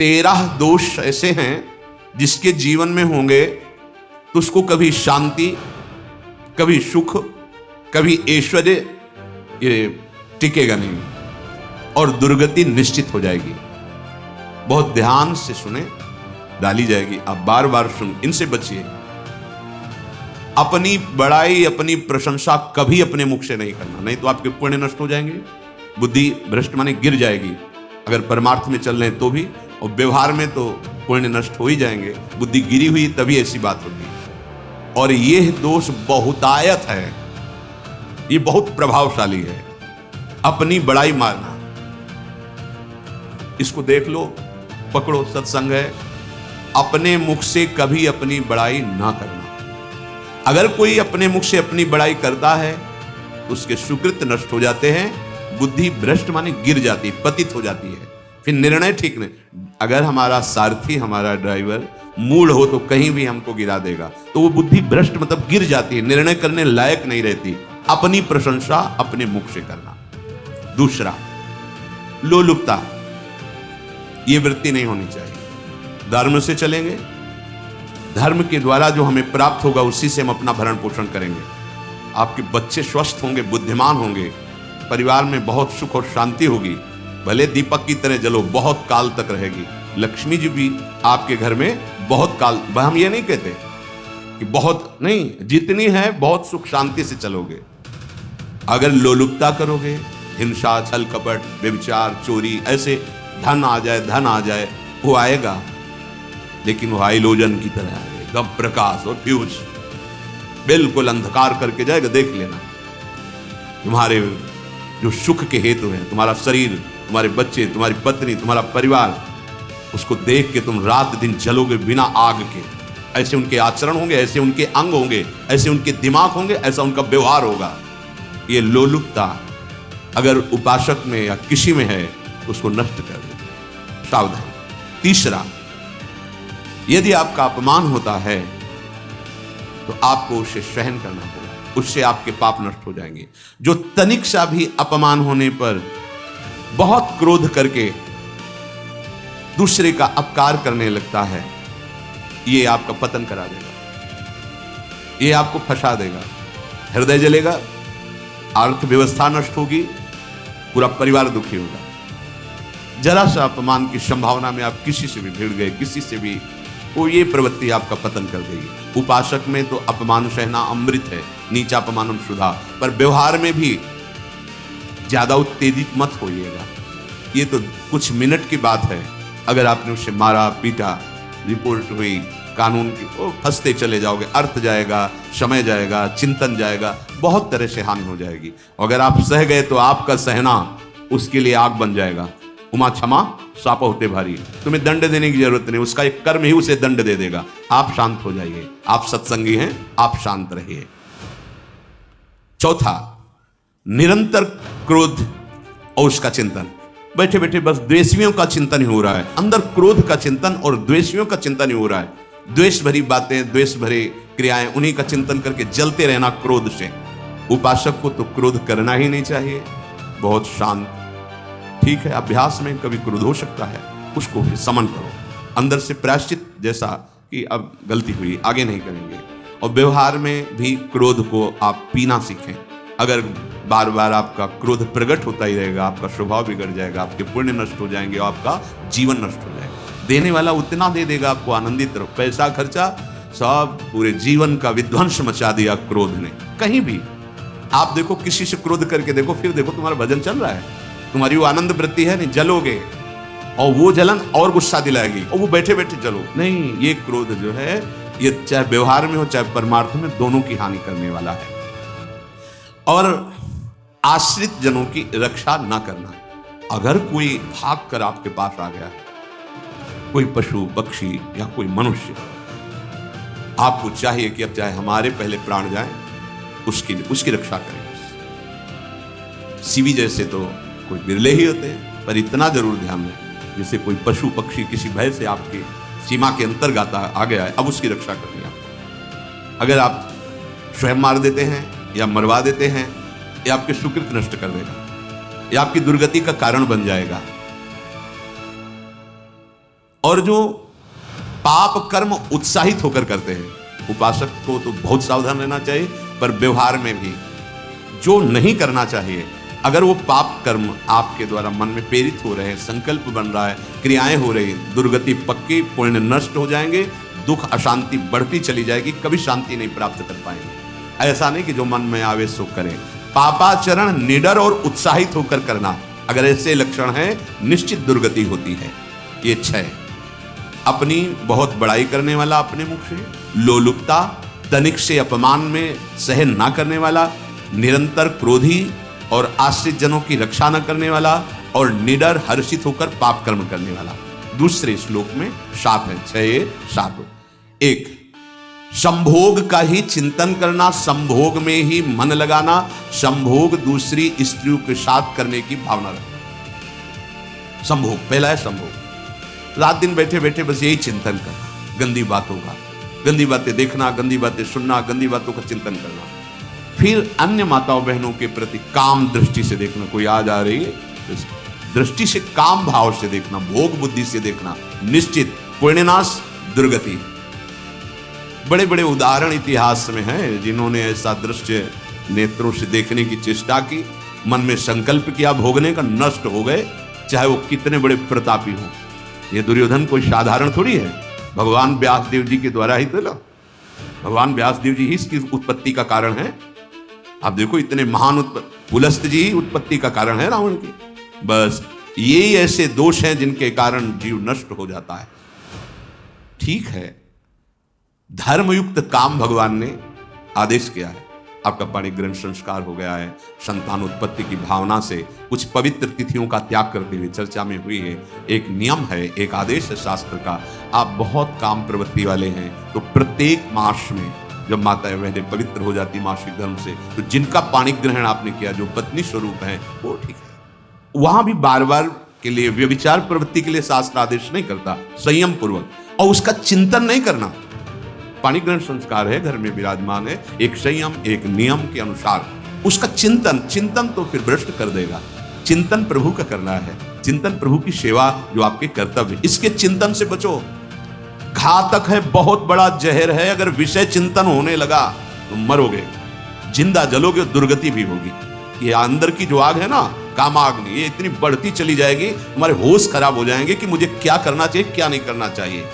13 दोष ऐसे हैं जिसके जीवन में होंगे तो उसको कभी शांति, कभी सुख, कभी ऐश्वर्य ये टिकेगा नहीं और दुर्गति निश्चित हो जाएगी। बहुत ध्यान से सुने, डाली जाएगी, आप बार बार सुन, इनसे बचिए। अपनी बड़ाई, अपनी प्रशंसा कभी अपने मुख से नहीं करना, नहीं तो आपके पुण्य नष्ट हो जाएंगे, बुद्धि भ्रष्ट माने गिर जाएगी। अगर परमार्थ में चल रहे हैं तो भी, और व्यवहार में तो पुण्य नष्ट हो ही जाएंगे। बुद्धि गिरी हुई तभी ऐसी बात होगी। और यह दोष बहुतायत है, ये बहुत प्रभावशाली है, अपनी बड़ाई मारना। इसको देख लो, पकड़ो, सत्संग है। अपने मुख से कभी अपनी बड़ाई ना करना। अगर कोई अपने मुख से अपनी बड़ाई करता है तो उसके सुकृत नष्ट हो जाते हैं, बुद्धि भ्रष्ट माने गिर जाती है, पतित हो जाती है, फिर निर्णय ठीक नहीं। अगर हमारा सारथी, हमारा ड्राइवर मूढ़ हो तो कहीं भी हमको गिरा देगा, तो वो बुद्धि भ्रष्ट मतलब गिर जाती है, निर्णय करने लायक नहीं रहती। अपनी प्रशंसा अपने मुख से करना। दूसरा, लोलुपता, ये वृत्ति नहीं होनी चाहिए। धर्म से चलेंगे, धर्म के द्वारा जो हमें प्राप्त होगा उसी से हम अपना भरण पोषण करेंगे। आपके बच्चे स्वस्थ होंगे, बुद्धिमान होंगे, परिवार में बहुत सुख और शांति होगी। भले दीपक की तरह जलो, बहुत काल तक रहेगी। लक्ष्मी जी भी आपके घर में बहुत काल, हम ये नहीं कहते कि बहुत नहीं, जितनी है बहुत सुख शांति से चलोगे। अगर लोलुपता करोगे, हिंसा, छल कपट, व्यभिचार, चोरी, ऐसे धन आ जाए, वो आएगा, लेकिन वो हाइलोजन की तरह आएगा, प्रकाश और फ्यूज, बिल्कुल अंधकार करके जाएगा। देख लेना, तुम्हारे जो सुख के हेतु हैं, तुम्हारा शरीर, तुम्हारे बच्चे, तुम्हारी पत्नी, तुम्हारा परिवार, उसको देख के तुम रात दिन जलोगे बिना आग के। ऐसे उनके आचरण होंगे, ऐसे उनके अंग होंगे, ऐसे उनके दिमाग होंगे, ऐसा उनका व्यवहार होगा। ये लोलुपता अगर उपासक में या किसी में है तो उसको नष्ट कर दे, सावधान। तीसरा, यदि आपका अपमान होता है तो आपको उसे सहन करना होगा, उससे आपके पाप नष्ट हो जाएंगे। जो तनिक सा भी अपमान होने पर बहुत क्रोध करके दूसरे का अपकार करने लगता है, ये आपका पतन करा देगा, ये आपको फंसा देगा, हृदय जलेगा, अर्थव्यवस्था नष्ट होगी, पूरा परिवार दुखी होगा। जरा सा अपमान की संभावना में आप किसी से भी भिड़ गए, किसी से भी, वो ये प्रवृत्ति आपका पतन कर देगी। उपासक में तो अपमान सहना अमृत है, नीचा अपमानम सुधा, पर व्यवहार में भी ज्यादा उत्तेजित मत होइएगा। ये तो कुछ मिनट की बात है। अगर आपने उसे मारा, पीटा, रिपोर्ट हुई कानून की, वो फंसते चले जाओगे, अर्थ जाएगा, समय जाएगा, चिंतन जाएगा, बहुत तरह से हानि हो जाएगी। अगर आप सह गए तो आपका सहना उसके लिए आग बन जाएगा। उमा क्षमा सापा होते भारी, तुम्हें दंड देने की जरूरत नहीं, उसका एक कर्म ही उसे दंड दे देगा। आप शांत हो जाइए, आप सत्संगी हैं, आप शांत रहिए। चौथा, निरंतर क्रोध और उसका चिंतन। बैठे बैठे बस द्वेषियों का चिंतन ही हो रहा है, अंदर क्रोध का चिंतन और द्वेषियों का चिंतन ही हो रहा है। द्वेष भरी बातें, द्वेष भरे क्रियाएं, उन्हीं का चिंतन करके जलते रहना क्रोध से। उपासक को तो क्रोध करना ही नहीं चाहिए, बहुत शांत। ठीक है, अभ्यास में कभी क्रोध हो सकता है, उसको भी समन करो, अंदर से प्रायश्चित, जैसा कि अब गलती हुई, आगे नहीं करेंगे। और व्यवहार में भी क्रोध को आप पीना सीखें। अगर बार बार आपका क्रोध प्रकट होता ही रहेगा, आपका स्वभाव बिगड़ जाएगा, आपके पुण्य नष्ट हो जाएंगे और आपका जीवन नष्ट हो जाएगा। देने वाला उतना दे देगा, आपको आनंदित रहो, पैसा खर्चा, सब पूरे जीवन का विध्वंस मचा दिया क्रोध ने। कहीं भी आप देखो, किसी से क्रोध करके देखो, फिर देखो तुम्हारा भजन चल रहा है, तुम्हारी वो आनंद वृत्ति है नहीं, जलोगे और वो जलन और गुस्सा दिलाएगी और वो बैठे बैठे जलो नहीं। ये क्रोध जो है, ये चाहे व्यवहार में हो चाहे परमार्थ में, दोनों की हानि करने वाला है। और आश्रित जनों की रक्षा ना करना। अगर कोई भाग कर आपके पास आ गया, कोई पशु पक्षी या कोई मनुष्य, आपको चाहिए कि अब चाहे हमारे पहले प्राण जाएं, उसकी रक्षा करें। सीवी जैसे तो कोई बिरले ही होते हैं, पर इतना जरूर ध्यान दें, जैसे कोई पशु पक्षी किसी भय से आपकी सीमा के अंतर्गत आ गया है, अब उसकी रक्षा करनी है आपको। अगर आप स्वयं मार देते हैं या मरवा देते हैं, या आपके सुकृत नष्ट कर देगा, या आपकी दुर्गति का कारण बन जाएगा। और जो पाप कर्म उत्साहित होकर करते हैं, उपासक को तो बहुत सावधान रहना चाहिए, पर व्यवहार में भी जो नहीं करना चाहिए, अगर वो पाप कर्म आपके द्वारा मन में प्रेरित हो रहे हैं, संकल्प बन रहा है, क्रियाएं हो रही, दुर्गति पक्की, पुण्य नष्ट हो जाएंगे, दुख अशांति बढ़ती चली जाएगी, कभी शांति नहीं प्राप्त कर पाएंगे। ऐसा नहीं कि जो मन में आवे सो करें। पापाचरण निडर और उत्साहित होकर करना, अगर ऐसे लक्षण है निश्चित दुर्गति होती है। ये 6, अपनी बहुत बड़ाई करने वाला अपने मुख से, लोलुपता, तनिक से अपमान में सहन ना करने वाला, निरंतर क्रोधी और आश्रित जनों की रक्षा न करने वाला, और निडर हर्षित होकर पाप कर्म करने वाला। दूसरे श्लोक में 7 है, 6 7। 1, संभोग का ही चिंतन करना, संभोग में ही मन लगाना, संभोग दूसरी स्त्रियों के साथ करने की भावना रखना। संभोग पहला है, संभोग रात दिन बैठे बैठे बस यही चिंतन करना, गंदी बातों का, गंदी बातें देखना, गंदी बातें सुनना, गंदी बातों का चिंतन करना। फिर अन्य माताओं बहनों के प्रति काम दृष्टि से देखना, कोई आ जा रही है दृष्टि से, काम भाव से देखना, भोग बुद्धि से देखना, निश्चित पुण्यनाश दुर्गति। बड़े बड़े उदाहरण इतिहास में हैं जिन्होंने ऐसा दृश्य नेत्रों से देखने की चेष्टा की, मन में संकल्प किया भोगने का, नष्ट हो गए, चाहे वो कितने बड़े प्रतापी हों। ये दुर्योधन कोई साधारण थोड़ी है, भगवान व्यासदेव जी के द्वारा ही तो लो, भगवान व्यासदेव जी ही इसकी उत्पत्ति का कारण है। आप देखो इतने महान पुलस्त जी ही उत्पत्ति का कारण है रावण की। बस यही ऐसे दोष हैं जिनके कारण जीव नष्ट हो जाता है। ठीक है, धर्मयुक्त काम भगवान ने आदेश किया है, आपका पाणी ग्रहण संस्कार हो गया है, संतान उत्पत्ति की भावना से कुछ पवित्र तिथियों का त्याग करते हुए चर्चा में हुई है। एक नियम है, एक आदेश है शास्त्र का, आप बहुत काम प्रवृत्ति वाले हैं तो प्रत्येक मास में जब माताएं बहनें पवित्र हो जाती मासिक धर्म से, तो जिनका पाणी ग्रहण आपने किया, जो पत्नी स्वरूप है, वो ठीक है। वहां भी बार बार के लिए व्यभिचार प्रवृत्ति के लिए शास्त्र आदेश नहीं करता, संयम पूर्वक, और उसका चिंतन नहीं करना। पाणी ग्रहण संस्कार है, घर में विराजमान है, एक संयम एक नियम के अनुसार उसका चिंतन तो फिर भ्रष्ट कर देगा। चिंतन प्रभु का करना है, चिंतन प्रभु की सेवा जो आपके कर्तव्य, इसके चिंतन से बचो। घातक है, बहुत बड़ा जहर है, अगर विषय चिंतन होने लगा तो मरोगे, जिंदा जलोगे, दुर्गति भी होगी। ये अंदर की जो आग है ना, कामाग्नि, ये इतनी बढ़ती चली जाएगी, तुम्हारे होश खराब हो जाएंगे कि मुझे क्या करना चाहिए क्या नहीं करना चाहिए।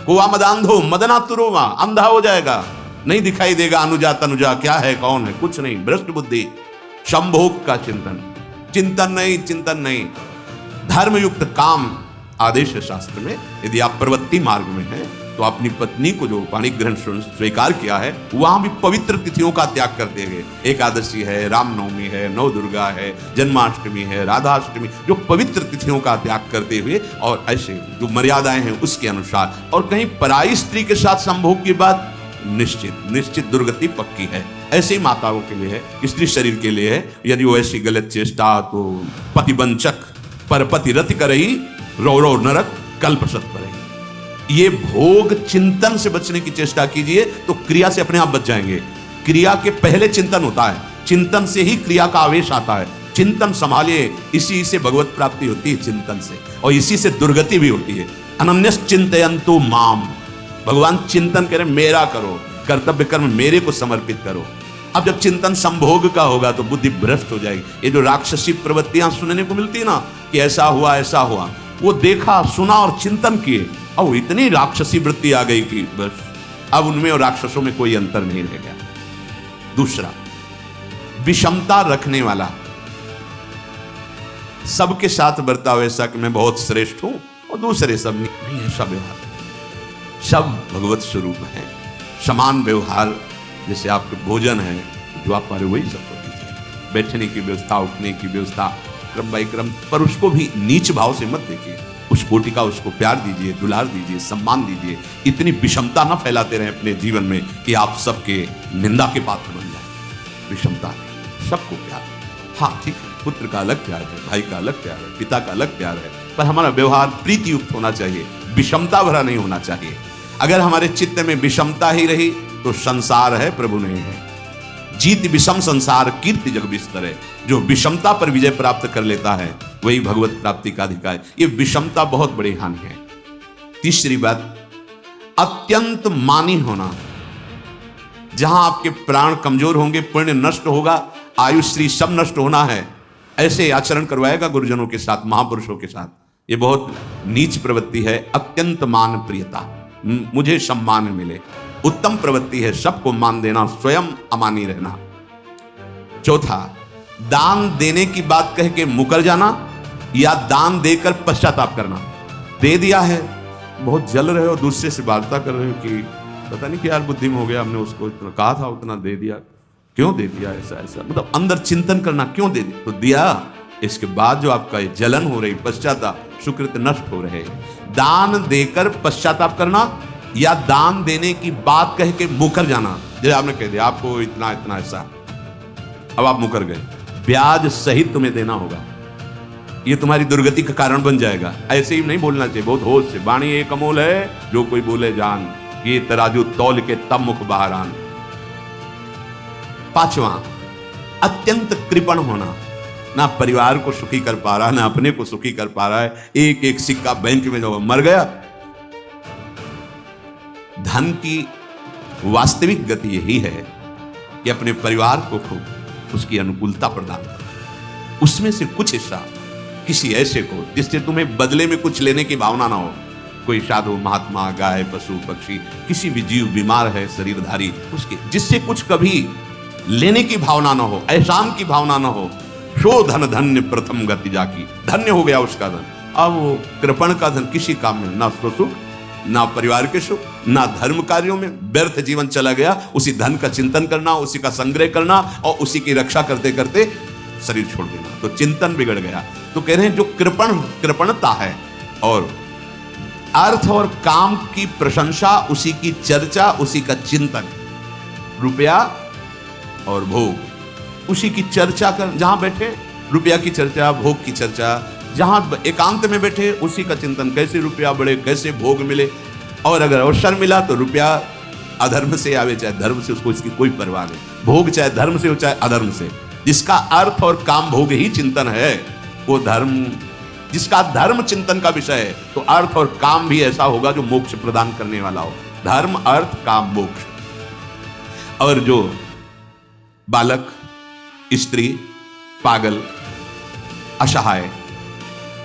कुआ मदांधो मदनातुरोमा, अंधा हो जाएगा, नहीं दिखाई देगा अनुजा तनुजा क्या है कौन है, कुछ नहीं, भ्रष्ट बुद्धि। संभोग का चिंतन नहीं। धर्मयुक्त काम आदेश है शास्त्र में। यदि आप प्रवृत्ति मार्ग में हैं तो अपनी पत्नी को जो पाणी ग्रहण स्वीकार किया है, वहां भी पवित्र तिथियों का त्याग करते हुए, एकादशी है, रामनवमी है, नव दुर्गा है, जन्माष्टमी है, राधाष्टमी, जो पवित्र तिथियों का त्याग करते हुए और ऐसे जो मर्यादाएं हैं उसके अनुसार, और कहीं पराई स्त्री के साथ संभोग की बात, निश्चित दुर्गति पक्की है। ऐसे ही माताओं के लिए है, स्त्री शरीर के लिए है। यदि वो ऐसी गलत चेष्टा, तो पतिवंचक परपति रति करही, रौरव नरक कल्पसत पड़ेगी। ये भोग चिंतन से बचने की चेष्टा कीजिए तो क्रिया से अपने आप बच जाएंगे। क्रिया के पहले चिंतन होता है, चिंतन से ही क्रिया का आवेश आता है। चिंतन संभालिए, इसी से भगवत प्राप्ति होती है, चिंतन से, और इसी से दुर्गति भी होती है। अनन्यस चिंतयन्तु माम, भगवान चिंतन करें, मेरा करो, कर्तव्य कर्म मेरे को समर्पित करो। अब जब चिंतन संभोग का होगा तो बुद्धि भ्रष्ट हो जाएगी। ये जो राक्षसी प्रवृत्तियां सुनने को मिलती है ना, कि ऐसा हुआ, वो देखा सुना और चिंतन किए, और इतनी राक्षसी वृत्ति आ गई कि बस अब उनमें और राक्षसों में कोई अंतर नहीं रह गया। दूसरा, विषमता रखने वाला, सबके साथ बर्ताव ऐसा कि मैं बहुत श्रेष्ठ हूं और दूसरे सब नहीं, ऐसा व्यवहार। सब भगवत स्वरूप है, समान व्यवहार। जैसे आपके भोजन है जो आप पारे वही सब कीजिए, बैठने की व्यवस्था, उठने की व्यवस्था, क्रम बाई क्रम, पर उसको भी नीच भाव से मत देखिए। उस कोटि का उसको प्यार दीजिए, दुलार दीजिए, सम्मान दीजिए। इतनी विषमता न फैलाते रहें अपने जीवन में कि आप सबके निंदा के पात्र बन जाए। विषमता नहीं, सबको प्यार। हाँ ठीक है, पुत्र का अलग प्यार है, भाई का अलग प्यार है, पिता का अलग प्यार है, पर हमारा व्यवहार प्रीति युक्त होना चाहिए, विषमता भरा नहीं होना चाहिए। अगर हमारे चित्त में विषमता ही रही तो संसार है, प्रभु नहीं है। जीत विषम संसार कीर्ति जग बिस्तर है। जो विषमता पर विजय प्राप्त कर लेता है वही भगवत प्राप्ति का अधिकार है। ये विषमता बहुत बड़ी हानि है। तीसरी बात, अत्यंत मानी होना। जहां आपके प्राण कमजोर होंगे, पुण्य नष्ट होगा, आयुष श्री सब नष्ट होना है, ऐसे आचरण करवाएगा गुरुजनों के साथ, महापुरुषों के साथ। ये बहुत नीच प्रवृत्ति है। अत्यंत मान प्रियता, मुझे सम्मान मिले। उत्तम प्रवृत्ति है सबको मान देना, स्वयं अमानी रहना। चौथा, दान देने की बात कह के मुकर जाना या दान देकर पश्चाताप करना। दे दिया है, बहुत जल रहे हो, दूसरे से वार्ता कर रहे हो कि पता नहीं क्या यार बुद्धि में हो गया, हमने उसको इतना कहा था, उतना दे दिया, क्यों दे दिया, ऐसा ऐसा, मतलब अंदर चिंतन करना, क्यों दे दिया, तो दिया। इसके बाद जो आपका जलन हो रही, पश्चाताप, सुकृत नष्ट हो रहे। दान देकर पश्चाताप करना या दान देने की बात कह के मुकर जाना। जैसे आपने कह दिया आपको इतना इतना ऐसा, अब आप मुकर गए, ब्याज सहित तुम्हें देना होगा, ये तुम्हारी दुर्गति का कारण बन जाएगा। ऐसे ही नहीं बोलना चाहिए, बहुत होश से। वाणी एक अमोल है, जो कोई बोले जान, ये तराजू तौल के तब मुख बाहर आन। पांचवा, अत्यंत कृपण होना। ना परिवार को सुखी कर पा रहा, ना अपने को सुखी कर पा रहा है। एक एक सिक्का बैंक में जो मर गया। धन की वास्तविक गति यही है कि अपने परिवार को खूब उसकी अनुकूलता प्रदान करो, उसमें से कुछ हिस्सा किसी ऐसे को जिससे तुम्हें बदले में कुछ लेने की भावना ना हो। कोई साधु महात्मा, गाय, पशु पक्षी, किसी भी जीव बीमार है, शरीरधारी, उसके जिससे कुछ कभी लेने की भावना ना हो, एहसान की भावना ना हो। शो धन धन्य प्रथम गति जाकी, धन्य हो गया उसका धन। अब वो कृपण का धन किसी काम में ना सुख, ना परिवार के सुख, ना धर्म कार्यों में, व्यर्थ जीवन चला गया। उसी धन का चिंतन करना, उसी का संग्रह करना और उसी की रक्षा करते करते शरीर छोड़ देना, तो चिंतन बिगड़ गया। तो कह रहे हैं जो कृपणता है और अर्थ और काम की प्रशंसा, उसी की चर्चा, उसी का चिंतन, रुपया और भोग, उसी की चर्चा कर, जहां बैठे रुपया की चर्चा, भोग की चर्चा, जहां एकांत में बैठे उसी का चिंतन, कैसे रुपया बढ़े, कैसे भोग मिले। और अगर अवसर मिला तो रुपया अधर्म से आवे चाहे धर्म से, उसको इसकी कोई परवाह नहीं। भोग चाहे धर्म से हो चाहे अधर्म से, जिसका अर्थ और काम भोग ही चिंतन है, वो धर्म, जिसका धर्म चिंतन का विषय है, तो अर्थ और काम भी ऐसा होगा जो मोक्ष प्रदान करने वाला हो। धर्म, अर्थ, काम, मोक्ष। और जो बालक, स्त्री, पागल, असहाय,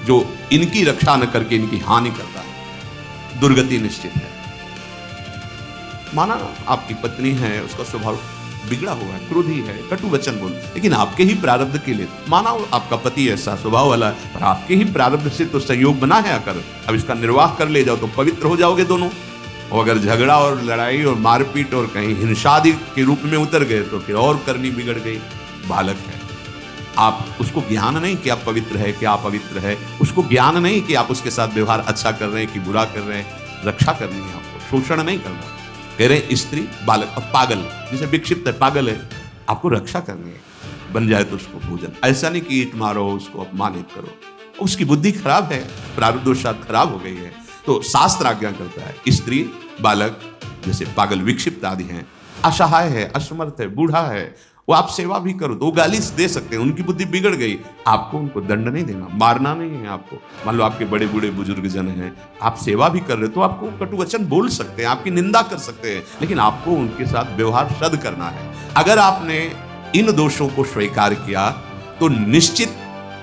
जो इनकी रक्षा न करके इनकी हानि करता है, दुर्गति निश्चित है। माना आपकी पत्नी है, उसका स्वभाव बिगड़ा हुआ है, क्रोधी है, कटु वचन बोल, लेकिन आपके ही प्रारब्ध के लिए, माना आपका पति ऐसा स्वभाव वाला है, पर आपके ही प्रारब्ध से तो संयोग बना है आकर, अब इसका निर्वाह कर ले जाओ तो पवित्र हो जाओगे दोनों। और अगर झगड़ा और लड़ाई और मारपीट और कहीं हिंसादि के रूप में उतर गए तो फिर और करनी बिगड़ गई। बालक है, आप उसको ज्ञान नहीं कि आप पवित्र है, कि आप पवित्र है, उसको ज्ञान नहीं कि आप उसके साथ व्यवहार अच्छा कर रहे हैं कि बुरा कर रहे हैं। रक्षा करनी है आपको, शोषण नहीं करना। कह रहे स्त्री, बालक और पागल, जिसे विक्षिप्त है, पागल है, आपको रक्षा करनी है। बन जाए तो उसको भोजन, ऐसा नहीं कि ईंट मारो, उसको अपमानित करो, उसकी बुद्धि खराब है, प्रारब्धवशात खराब हो गई है। तो शास्त्र आज्ञा करता है, स्त्री, बालक, जैसे पागल, विक्षिप्त आदि हैं, असहाय है, असमर्थ है, बूढ़ा है, वो आप सेवा भी करो तो गाली दे सकते हैं, उनकी बुद्धि बिगड़ गई, आपको उनको दंड नहीं देना, मारना नहीं है आपको। मान लो आपके बड़े बूढ़े बुजुर्ग जन हैं, आप सेवा भी कर रहे हो तो आपको कटु वचन बोल सकते हैं, आपकी निंदा कर सकते हैं, लेकिन आपको उनके साथ व्यवहार सद करना है। अगर आपने इन दोषों को स्वीकार किया तो निश्चित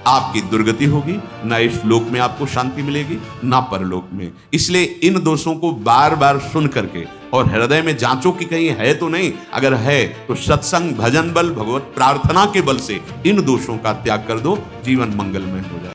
आपकी दुर्गति होगी, ना इस लोक में आपको शांति मिलेगी, ना परलोक में। इसलिए इन दोषों को बार बार सुन करके और हृदय में जांचो कि कहीं है तो नहीं, अगर है तो सत्संग, भजन बल, भगवत प्रार्थना के बल से इन दोषों का त्याग कर दो, जीवन मंगलमय हो जाए।